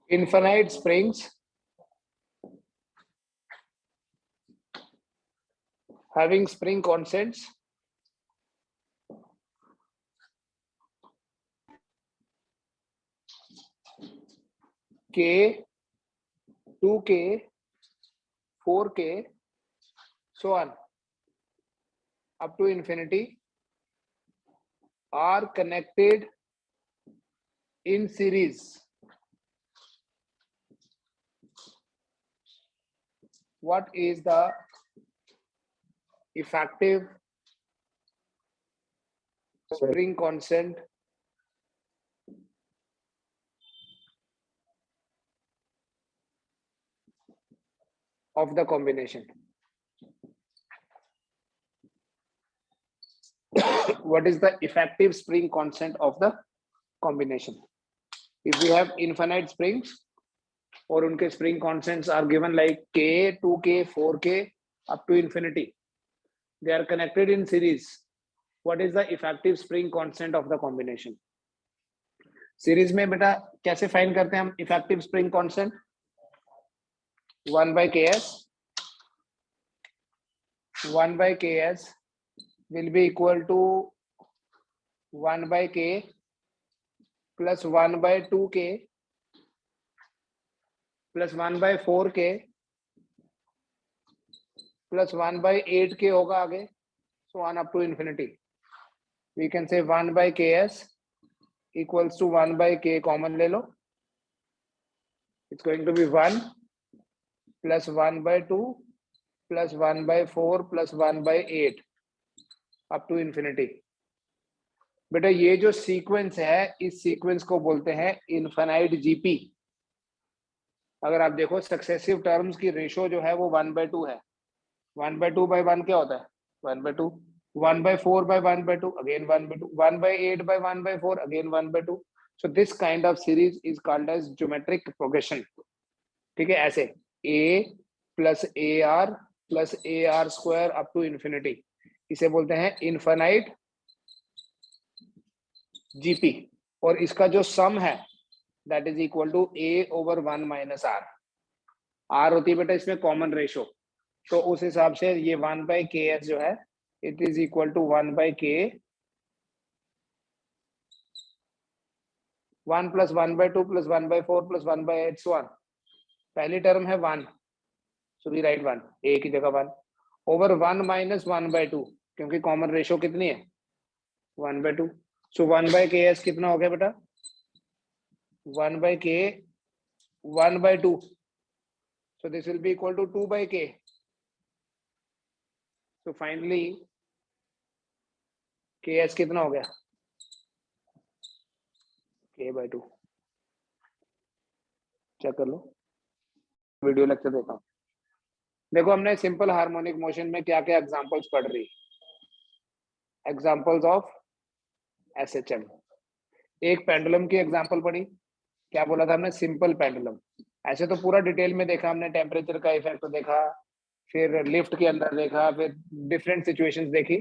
infinite springs having spring constants k, 2k, 4k, so on up to infinity are connected in series. What is the effective spring constant of the combination? What is the effective spring constant of the combination? If we have infinite springs or unke spring constants are given like k, 2k, 4k up to infinity, they are connected in series. What is the effective spring constant of the combination? Series में बेटा कैसे find करते हैं हम effective spring constant? 1/ks 1/ks will be equal to 1/k plus 1/2k plus 1/4k plus 1/8k होगा आगे, so on up to infinity. We can say 1/ks equals to 1/k, common ले लो, it's going to be 1 plus 1/2 plus 1/4 plus 1/8 up to infinity. बेटा ये जो sequence है, इस sequence को बोलते हैं इनफाइनाइट जीपी. अगर आप देखो सक्सेसिव टर्म्स की रेशो जो है वो 1/2 है. 1/2/1 क्या होता है? 1/2. 1/4/1/2 again 1/2. 1/8/1/4 again 1/2. So this kind of series is called as geometric progression. ठीक है, ऐसे a plus ar plus ar square up to infinity, इसे बोलते हैं इनफाइनाइट जीपी. और इसका जो सम है that is equal to a/1 minus r. r होती है बेटा इसमें कॉमन रेशो, तो उस हिसाब से ये 1/ks जो है it is equal to 1/k 1 plus 1/2 plus 1/4 plus 1/8 so on. पहली टर्म है 1, so we write 1, a की जगह 1 over 1 minus 1/2, क्योंकि कॉमन रेशो कितनी है? 1/2. so 1/ks कितना हो गया बेटा? 1/k 1/2, so this will be equal to 2/k. so finally ks कितना हो गया? k/2. चेक कर लो, वीडियो लेक्चर देखा. देखो हमने सिंपल हार्मोनिक मोशन में क्या क्या एग्जांपल्स पढ़ रही. Examples of SHM. एक पेंडुलम की एग्जांपल पढ़ी. क्या बोला था हमने? Simple pendulum. ऐसे तो पूरा डिटेल में देखा हमने, टेम्परेचर का इफेक्ट देखा, फिर लिफ्ट के अंदर देखा, फिर डिफरेंट सिचुएशंस देखी.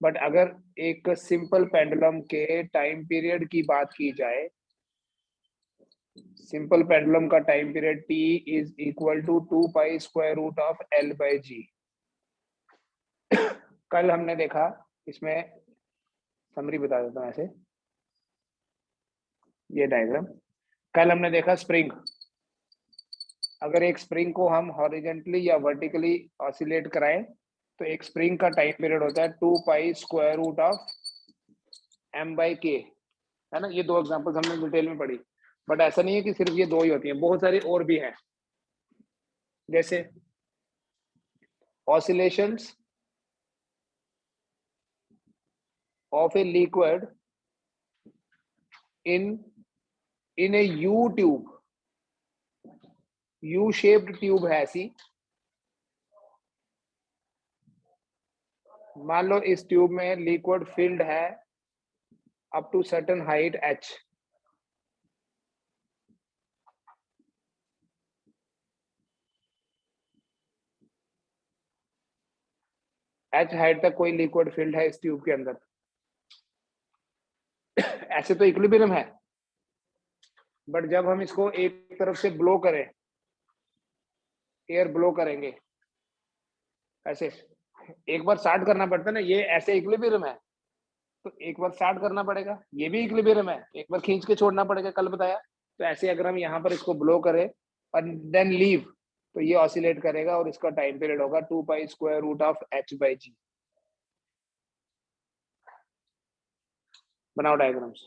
बट अगर एक सिंपल पेंडुलम के टाइम पीरियड की बात की जाए, सिंपल पेंडुलम का time period t is equal to 2 square root of l/g. कल हमने देखा, इसमें समरी बता देता हूं ऐसे, ये डायग्राम. कल हमने देखा स्प्रिंग. अगर एक स्प्रिंग को हम हॉरिजेंटली या वर्टिकली ऑसिलेट कराएं तो एक स्प्रिंग का टाइम पीरियड होता है 2 स्क्वायर रूट ऑफ m/k, है ना. ये दो एग्जांपल्स हमने डिटेल में पढ़ी. बट ऐसा नहीं है कि सिर्फ ये दो ही होती हैं, बहुत सारी और भी हैं. जैसे oscillations of a liquid in a U tube. U shaped tube है ऐसी. मान लो इस ट्यूब में लिक्विड फिल्ड है up to certain height h. h height तक कोई लिक्विड फिल्ड है इस ट्यूब के अंदर. ऐसे तो इक्विलिब्रियम है. बट जब हम इसको एक तरफ से ब्लो करें, एयर ब्लो करेंगे ऐसे, एक बार स्टार्ट करना पड़ता है ना, ये ऐसे इक्विलिब्रियम है तो एक बार स्टार्ट करना पड़ेगा, ये भी इक्विलिब्रियम है, एक बार खींच के छोड़ना पड़ेगा, कल बताया। तो ऐसे अगर हम यहाँ पर इसको ब्लो करें और देन लीव, तो ये ऑसिलेट करेगा और इसका टाइम पीरियड होगा 2 pi square root of h by g. बनाओ डायग्राम्स।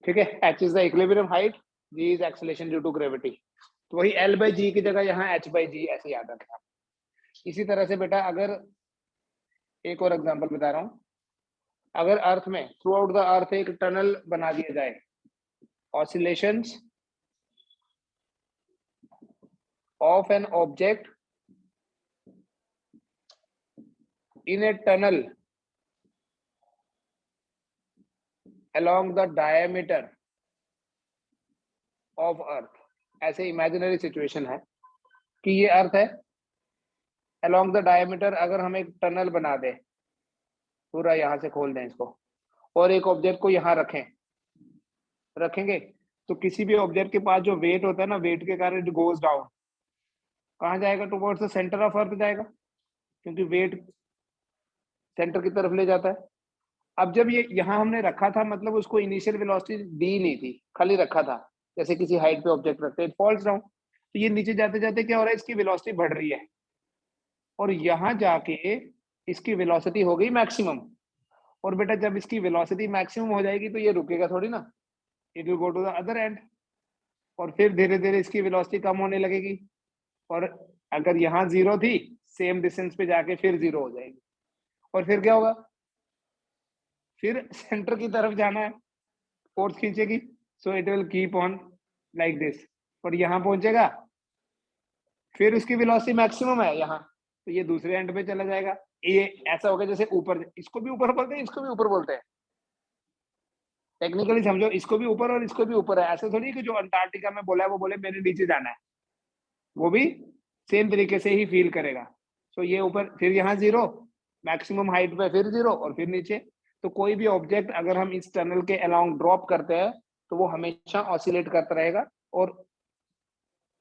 ठीक है, h is the equilibrium height, g is acceleration due to gravity. तो वही L बाई जी की जगह यहाँ h बाई जी ऐसे याद रखना। इसी तरह से बेटा अगर एक और एग्जांपल बता रहा हूँ, अगर अर्थ में थ्रू आउट द अर्थ एक टनल बना दिया जाए, oscillations of an object in a tunnel along the diameter of earth, ऐसे इमेजिनरी सिचुएशन है कि ये अर्थ है, along the diameter अगर हम एक टनल बना दें, पूरा यहां से खोल दें इसको और एक ऑब्जेक्ट को यहां रखेंगे, तो किसी भी ऑब्जेक्ट के पास जो वेट होता है ना, वेट के कारण इट गोज डाउन, कहाँ जाएगा? Towards the centre of earth जाएगा, क्योंकि वेट सेंटर की तरफ ले जाता है। अब जब ये यहाँ हमने रखा था, मतलब उसको इनिशियल वेलोसिटी दी नहीं थी, खाली रखा था, जैसे किसी हाइट पे ऑब्जेक्ट रखते हैं, इट फॉल्स डाउन, तो ये नीचे जाते जाते क्या हो रहा है, इसकी वेलोसिटी बढ़ रही है और यहाँ जाके इसकी वेलोसिटी हो गई मैक्सिमम। और बेटा जब इसकी वेलोसिटी मैक्सिमम हो जाएगी तो ये रुकेगा थोड़ी ना, it will go to the other end, और फिर धीरे धीरे इसकी वेलोसिटी कम होने लगेगी, और अगर यहाँ जीरो थी, सेम डिस्टेंस पे जाके फिर जीरो हो जाएगी, और फिर क्या होगा, फिर सेंटर की तरफ जाना है, फोर्स खींचेगी, so it will keep on like this, और यहाँ पहुंचेगा, फिर उसकी वेलोसिटी मैक्सिमम है यहाँ, तो ये दूसरे एंड पे चला जाएगा। ये ऐसा होगा जैसे ऊपर, इसको भी ऊपर बोलते हैं, इसको भी ऊपर बोलते हैं, टेक्निकली समझो, इसको भी ऊपर और इसको भी ऊपर है, ऐसा थोड़ी कि जो अंटार्कटिका में बोला है वो बोले मेरे नीचे जाना है, वो भी सेम तरीके से ही फील करेगा। सो ये ऊपर, फिर यहाँ जीरो, मैक्सिमम हाइट पे फिर जीरो और फिर नीचे। तो कोई भी ऑब्जेक्ट अगर हम इस टनल के अलाउंग ड्रॉप करते हैं तो वो हमेशा ऑसिलेट करता रहेगा और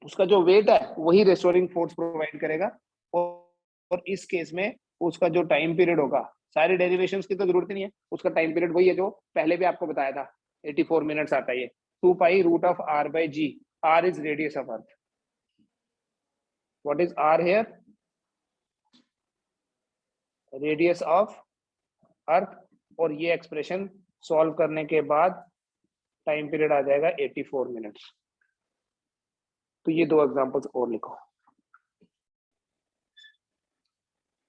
उसका जो वेट है वही रेस्टोरिंग फोर्स प्रोवाइड करेगा, और इस केस में उसका जो टाइम पीरियड होगा, सारे डेरिवेशंस की तो जरूरत नहीं है, उसका टाइम पीरियड वही है जो पहले भी आपको बताया था, 84 मिनट्स आता है ये, 2 pi root of r by G. r is radius of earth. What is r here? Radius of earth. और ये एक्सप्रेशन सॉल्व करने के बाद टाइम पीरियड आ जाएगा 84 मिनट्स। तो ये दो एग्जांपल्स और लिखो।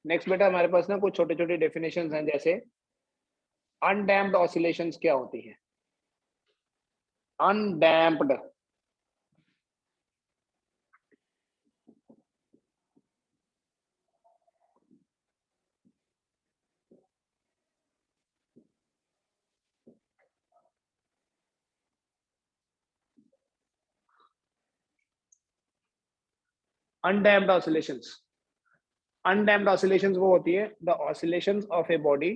नेक्स्ट बेटा हमारे पास ना कुछ छोटे छोटे डेफिनेशंस हैं, जैसे अनडैम्प्ड ऑसिलेशंस क्या होती है? Undamped, undamped oscillations, undamped oscillations वो होती है the oscillations of a body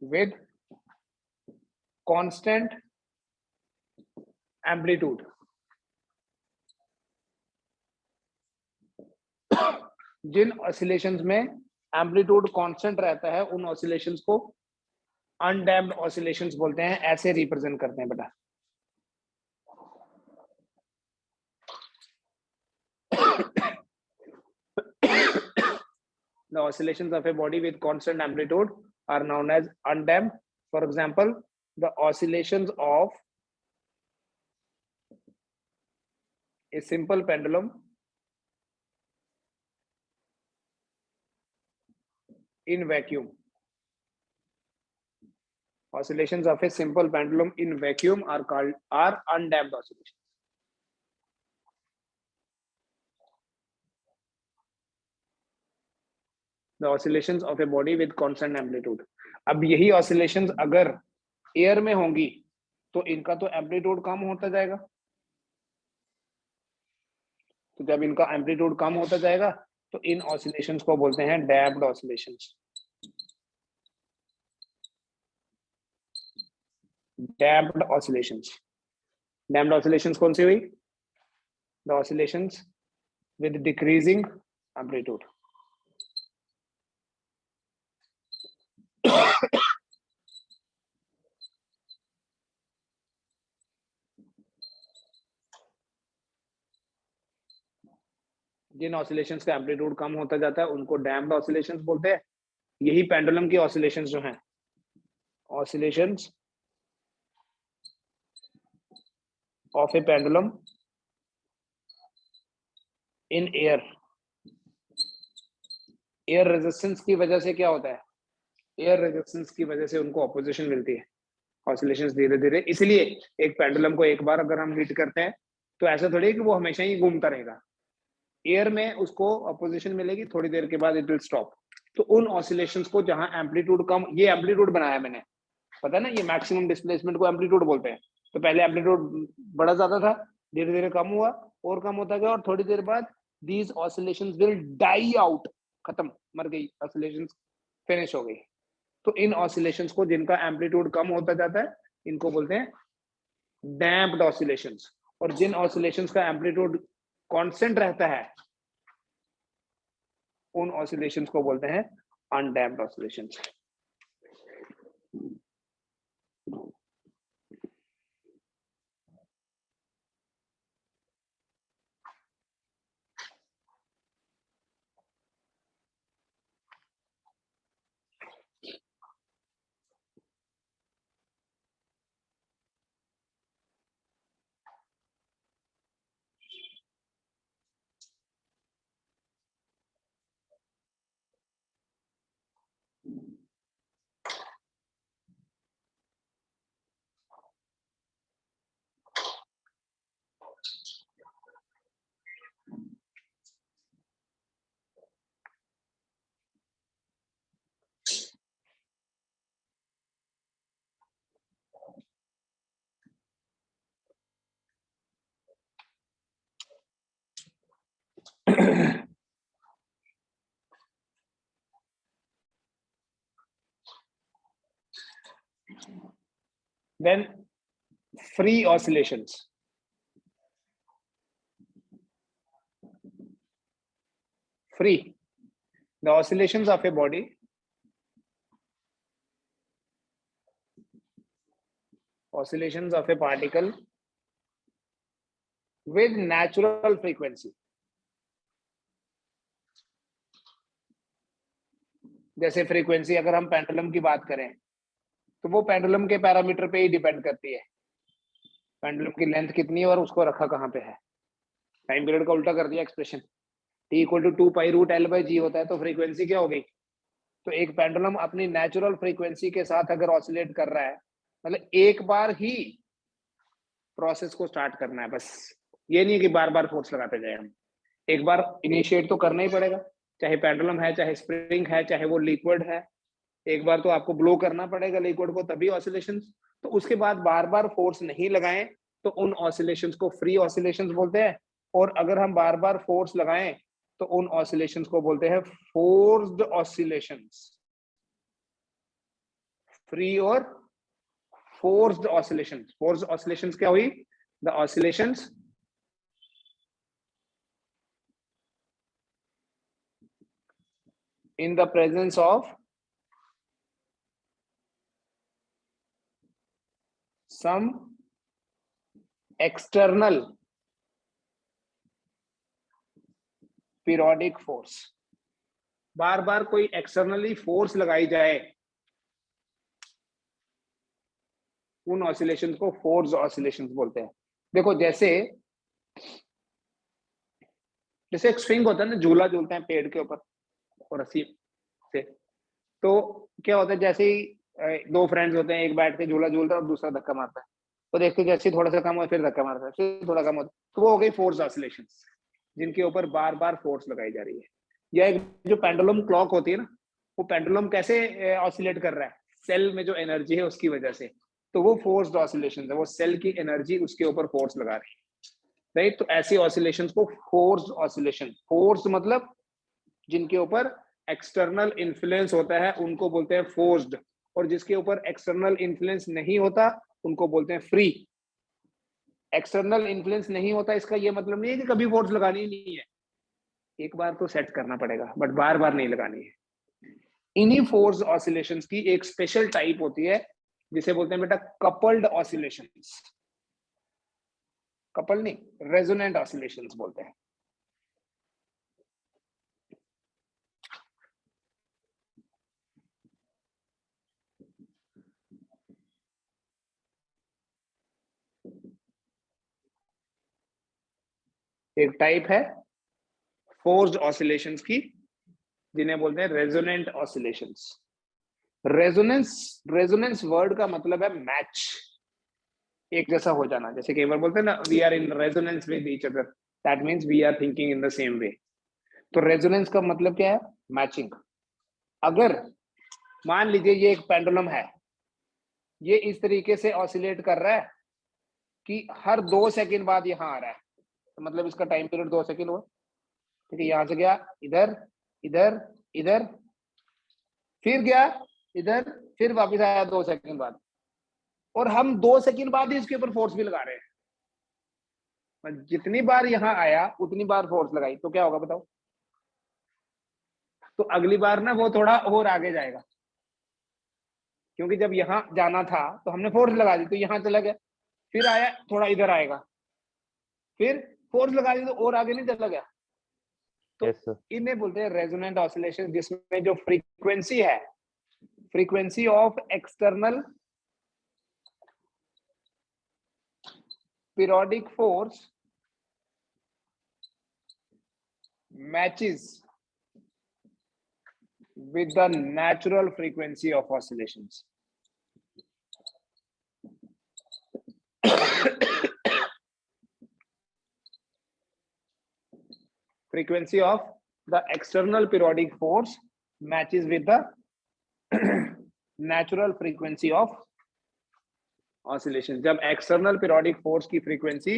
with constant amplitude, जिन ऑसिलेशंस में एम्पलीट्यूड कांस्टेंट रहता है उन ऑसिलेशंस को अनडैम्प्ड ऑसिलेशंस बोलते हैं, ऐसे रिप्रेजेंट करते हैं बेटा। The oscillations of a body with constant amplitude are known as undamped. For example, the oscillations of a simple pendulum in vacuum. Oscillations of a simple pendulum in vacuum are undamped oscillations. The oscillations of a body with constant amplitude. अब यही oscillations अगर air में होंगी तो इनका तो amplitude कम होता जाएगा, तो जब इनका एम्पलीट्यूड कम होता जाएगा तो इन ऑसिलेशंस को बोलते हैं damped oscillations. Damped oscillations. Damped oscillations कौन सी हुई? The oscillations with decreasing amplitude. जिन ऑसिलेशंस का एम्पलीट्यूड कम होता जाता है उनको डैम्प्ड ऑसिलेशंस बोलते हैं। यही पेंडुलम की ऑसिलेशंस जो हैं, oscillations of A pendulum in air. Air resistance की वजह से क्या होता है? एयर रेजिस्टेंस की वजह से उनको ऑपोजिशन मिलती है, ऑसिलेशंस धीरे धीरे। इसलिए एक पेंडुलम को एक बार अगर हम हिट करते हैं तो ऐसा थोड़ी है कि वो हमेशा ही घूमता रहेगा। एयर में उसको अपोजिशन मिलेगी, थोड़ी देर के बाद इट विल स्टॉप। तो उन ऑसिलेशंस को जहां एम्पलीट्यूड कम, ये एम्पलीट्यूड बनाया मैंने, पता है ना, ये मैक्सिमम डिस्प्लेसमेंट को एम्पलीट्यूड बोलते हैं। तो पहले एम्पलीट्यूड बड़ा ज्यादा था, धीरे धीरे कम हुआ और कम होता गया, और थोड़ी देर बाद these oscillations will die out, खत्म, मर गई ऑसिलेशंस, फिनिश हो गई। तो इन ऑसिलेशंस को जिनका एम्पलीट्यूड कम होता जाता है इनको बोलते हैं डैम्प्ड ऑसिलेशंस। और जिन ऑसिलेशंस का एम्पलीट्यूड कांस्टेंट रहता है उन ऑसिलेशंस को बोलते हैं undamped oscillations. Then free oscillations. Free. The oscillations of a body oscillations of a particle with natural frequency. जैसे फ्रीक्वेंसी अगर हम पेंडुलम की बात करें तो वो पेंडुलम के पैरामीटर पे ही डिपेंड करती है, पेंडुलम की लेंथ कितनी है और उसको रखा कहाँ पे है। टाइम पीरियड का उल्टा कर दिया एक्सप्रेशन, t = 2π√L/g होता है, तो फ्रीक्वेंसी क्या हो गई? तो एक पेंडुलम अपनी नेचुरल फ्रीक्वेंसी के साथ अगर ऑसिलेट कर रहा है, मतलब एक बार ही प्रोसेस को स्टार्ट करना है बस, ये नहीं कि बार बार फोर्स लगाते जाए हम। एक बार इनिशिएट तो करना ही पड़ेगा, चाहे पेंडुलम है, चाहे स्प्रिंग है, चाहे वो लिक्विड है, एक बार तो आपको ब्लो करना पड़ेगा लिक्विड को, तभी ऑसिलेशंस। तो उसके बाद बार बार फोर्स नहीं लगाएं तो उन ऑसिलेशंस को फ्री ऑसिलेशंस बोलते हैं। और अगर हम बार बार फोर्स लगाएं तो उन ऑसिलेशंस को बोलते हैं फोर्स्ड ऑसिलेशंस। फ्री और फोर्स्ड ऑसिलेशंस। फोर्स्ड ऑसिलेशंस क्या हुई? The oscillations in the presence of some external periodic force। बार बार कोई एक्सटर्नली फोर्स लगाई जाए उन ऑसिलेशंस को फोर्स्ड ऑसिलेशंस बोलते हैं। देखो जैसे एक स्विंग होता है ना, झूला झूलते हैं पेड़ के ऊपर और रस्सी से, तो क्या होता है, जैसे ही दो फ्रेंड्स होते हैं, एक बैठ के झूला झूलता है और दूसरा धक्का मारता है, तो देखते जैसे थोड़ा सा कम हो फिर धक्का मारता है, फिर थोड़ा कम होता है, तो वो हो गई फोर्स ऑसिलेशंस, जिनके ऊपर बार बार फोर्स लगाई जा रही है। या एक जो पेंडुलम क्लॉक होती है ना, वो पेंडुलम कैसे ऑसिलेट कर रहा है? सेल में जो एनर्जी है उसकी वजह से, तो वो फोर्स्ड ऑसिलेशन है, वो सेल की एनर्जी उसके ऊपर फोर्स लगा रही है, राइट। तो ऐसी ऑसिलेशंस को फोर्स्ड ऑसिलेशन, फोर्स मतलब जिनके ऊपर एक्सटर्नल इन्फ्लुएंस होता है उनको बोलते हैं फोर्स्ड, और जिसके ऊपर एक्सटर्नल इन्फ्लुएंस नहीं होता उनको बोलते हैं फ्री। एक्सटर्नल इन्फ्लुएंस नहीं होता इसका ये मतलब नहीं है कि कभी फोर्स लगानी नहीं है, एक बार तो सेट करना पड़ेगा बट बार बार नहीं लगानी है। इन्हीं फोर्स ऑसिलेशंस की एक स्पेशल टाइप होती है जिसे बोलते हैं बेटा कपल्ड ऑसिलेशंस। कपल नहीं, रेजोनेंट ऑसिलेशंस बोलते हैं। एक टाइप है फोर्स्ड ऑसिलेशंस की जिन्हें बोलते हैं रेजोनेंट ऑसिलेशंस। रेजोनेंस वर्ड का मतलब है मैच, एक जैसा हो जाना। जैसे कई बार बोलते हैं ना, we are in resonance with each other, that means we are thinking in the same way. तो रेजोनेंस का मतलब क्या है? मैचिंग। अगर मान लीजिए ये एक पेंडुलम है, ये इस तरीके से ऑसिलेट कर रहा है कि हर 2 सेकंड बाद यहां आ रहा है, तो मतलब इसका टाइम पीरियड 2 सेकंड हुआ। ठीक है, यहां से गया इधर, इधर, इधर, फिर गया इधर, फिर वापस आया 2 सेकंड बाद, और हम 2 सेकंड बाद ही इसके ऊपर फोर्स भी लगा रहे हैं। जितनी बार यहां आया उतनी बार फोर्स लगाई तो क्या होगा बताओ? तो अगली बार ना वो थोड़ा और आगे जाएगा, क्योंकि जब यहां जाना था तो हमने फोर्स लगा दी तो यहां चला गया, फिर आया थोड़ा इधर आएगा, फिर फोर्स लगा दी तो और आगे नहीं चला गया। तो yes, इन्हें बोलते हैं रेजोनेंट ऑसिलेशन, जिसमें जो फ्रीक्वेंसी है, frequency of external periodic force matches with the natural frequency of oscillations. Frequency of the external periodic force matches with the natural frequency of oscillation. जब एक्सटर्नल पीरियोडिक फोर्स की frequency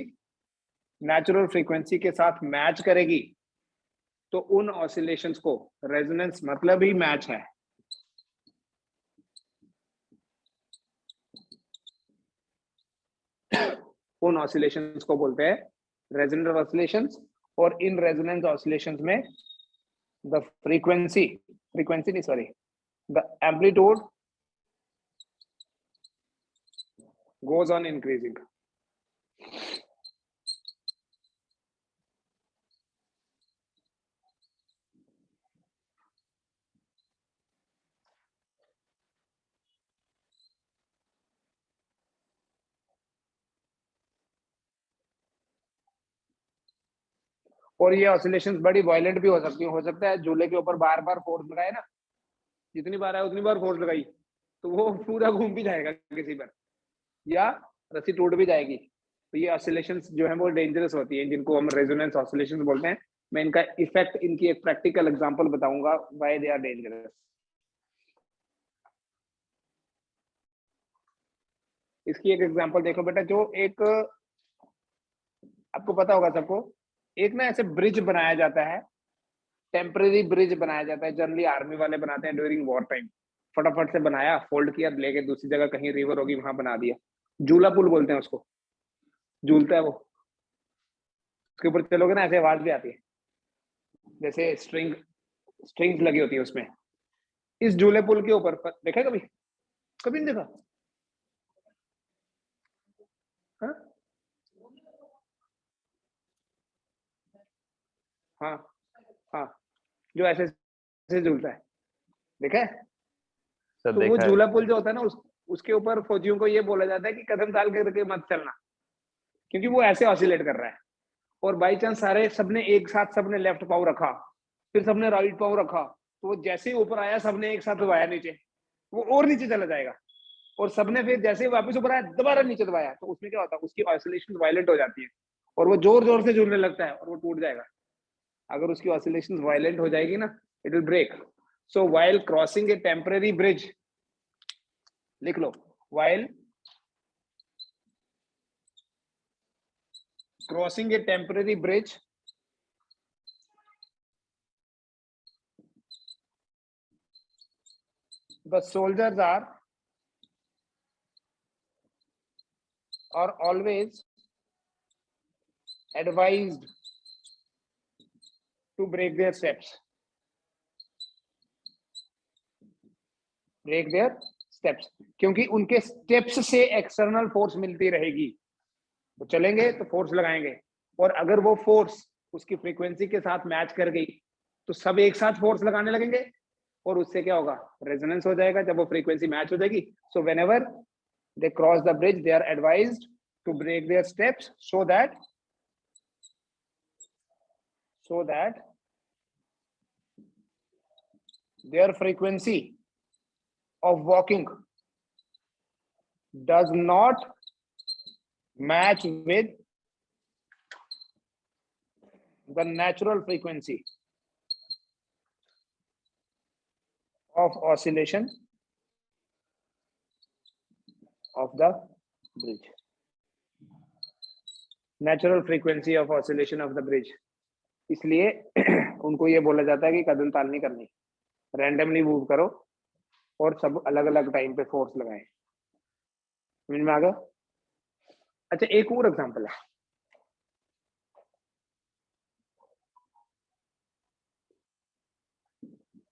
natural frequency के साथ match करेगी तो उन oscillations को, resonance मतलब ही match है, उन ऑसिलेशंस को बोलते हैं रेजोनेंट ऑसिलेशंस। और इन रेजोनेंस ऑसिलेशंस में द फ्रीक्वेंसी नहीं sorry the amplitude goes on increasing. और ये ऑसिलेशंस बड़ी वायलेंट भी हो सकती है। हो सकता है झूले के ऊपर बार बार फोर्स लगाए ना, जितनी बार आए उतनी बार फोर्स लगाई तो वो पूरा घूम भी जाएगा किसी पर, या रस्सी टूट भी जाएगी। तो ये ऑसिलेशंस जो है वो डेंजरस होती है, जिनको हम रेजोनेंस ऑसिलेशंस बोलते हैं। मैं इनका इफेक्ट, इनकी एक प्रैक्टिकल एग्जांपल बताऊंगा व्हाई दे आर डेंजरस। इसकी एक एग्जांपल देखो बेटा, जो एक आपको पता होगा सबको, एक ना ऐसे ब्रिज बनाया जाता है, टेम्परेरी ब्रिज बनाया जाता है, जनरली आर्मी वाले बनाते हैं ड्यूरिंग वॉर टाइम। फटाफट से बनाया, फोल्ड किया, लेके दूसरी जगह कहीं रिवर होगी वहां बना दिया। झूला पुल बोलते हैं उसको, झूलता है वो, उसके ऊपर चलोगे ना ऐसे आवाज भी आती है, जैसे स्ट्रिंग्स लगी होती है उसमें। इस झूले पुल के ऊपर देखा कभी? कभी नहीं देखा? हाँ हाँ हाँ, जो ऐसे ऐसे झूलता है, देखा है? सर तो वो देखा है। झूला पुल जो होता है ना, उसके ऊपर फौजियों को ये बोला जाता है कि कदम डाल करके मत चलना, क्योंकि वो ऐसे ऑसिलेट कर रहा है। और बाई चांस सारे सबने एक साथ, सबने लेफ्ट पाँव रखा, फिर सबने राइट पाँव रखा, तो वो जैसे ही ऊपर आया सबने एक साथ दबाया नीचे, वो और नीचे चला जाएगा। और सबने फिर जैसे ही वापस ऊपर आया दोबारा नीचे दबाया, तो उसमें क्या होता है, उसकी ऑसिलेशन वायलेंट हो जाती है और वो जोर जोर से झूलने लगता है और वो टूट जाएगा। अगर उसकी ऑसिलेशन वायलेंट हो जाएगी ना, it will break. So while crossing a temporary bridge, लिख लो, while crossing a temporary bridge, the soldiers are always advised to break their steps. Break their steps, क्योंकि उनके स्टेप्स से एक्सटर्नल फोर्स मिलती रहेगी, वो चलेंगे तो फोर्स लगाएंगे, और अगर वो फोर्स उसकी फ्रीक्वेंसी के साथ मैच कर गई तो सब एक साथ फोर्स लगाने लगेंगे, और उससे क्या होगा, रेजोनेंस हो जाएगा जब वो फ्रीक्वेंसी मैच हो जाएगी. So whenever they cross the bridge, they are advised to break their steps so that their frequency of walking does not match with the natural frequency of oscillation of the bridge. Natural frequency of oscillation of the bridge. इसलिए उनको ये बोला जाता है कि कदम ताल नहीं करनी, रैंडमली मूव करो और सब अलग अलग टाइम पे फोर्स लगाएं. समझ में आ गया? अच्छा, एक और एग्जांपल है.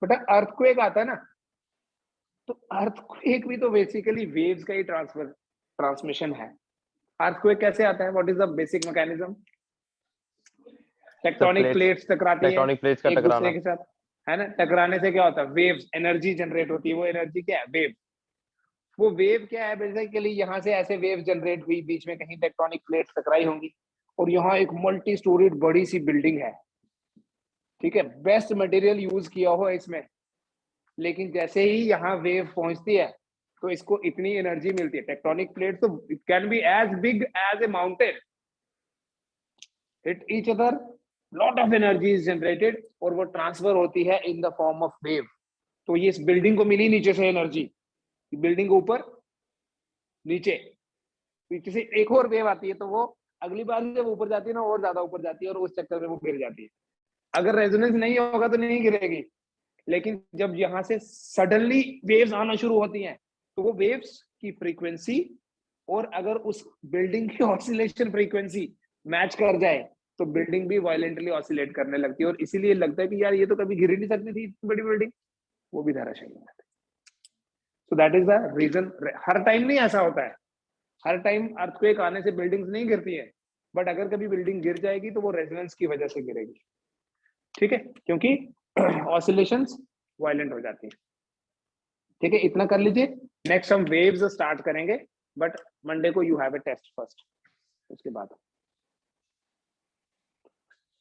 बेटा अर्थक्वेक आता है ना, तो अर्थक्वेक भी तो बेसिकली वेव्स का ही ट्रांसमिशन है. अर्थक्वेक कैसे आता है? What is the basic mechanism? Tectonic plates टकराती है एक दूसरे के साथ, है ना. टकराने से क्या होता है? वेव्स, एनर्जी जनरेट होती है. वो एनर्जी क्या है? वेव. वो वेव क्या है? बेसिकली यहाँ से ऐसे वेव जनरेट हुई, बीच में कहीं टेक्टोनिक प्लेट्स टकराई होंगी, और यहाँ एक मल्टी स्टोरीड बड़ी सी बिल्डिंग है, ठीक है, बेस्ट मटेरियल यूज किया हो इसमें, लेकिन जैसे ही यहाँ वेव पहुंचती है तो इसको इतनी एनर्जी मिलती है. टेक्टोनिक प्लेट तो it can be as big as a mountain, hit each other, lot of energy is generated, और वो ट्रांसफर होती है in the form of wave. तो ये इस बिल्डिंग को मिली नीचे से एनर्जी, बिल्डिंग ऊपर नीचे, पीछे से एक और वेव आती है, तो वो अगली बार जब ऊपर जाती है ना, और ज्यादा ऊपर जाती है, और उस चक्कर में वो गिर जाती है. अगर रेजोनेंस नहीं होगा तो नहीं गिरेगी, लेकिन जब यहाँ से सडनली वेव्स आना शुरू होती हैं, तो वो वेव्स की फ्रीक्वेंसी और अगर उस बिल्डिंग की ऑसिलेशन फ्रीक्वेंसी मैच कर जाए तो बिल्डिंग भी वायलेंटली ऑसिलेट करने लगती है, और इसीलिए लगता है कि यार ये तो कभी गिर ही नहीं सकती थी इतनी बड़ी बिल्डिंग, वो भी धराशायी हो जाती है. So that is the reason. हर टाइम नहीं ऐसा होता है, हर टाइम अर्थक्वेक आने से बिल्डिंग्स नहीं गिरती है, बट अगर कभी बिल्डिंग गिर जाएगी तो वो रेजोनेंस की वजह से गिरेगी, ठीक है, क्योंकि ऑसिलेशंस वायलेंट हो जाती है. ठीक है, इतना कर लीजिए. नेक्स्ट हम वेव्स स्टार्ट करेंगे, बट मंडे को you have a test first, उसके बाद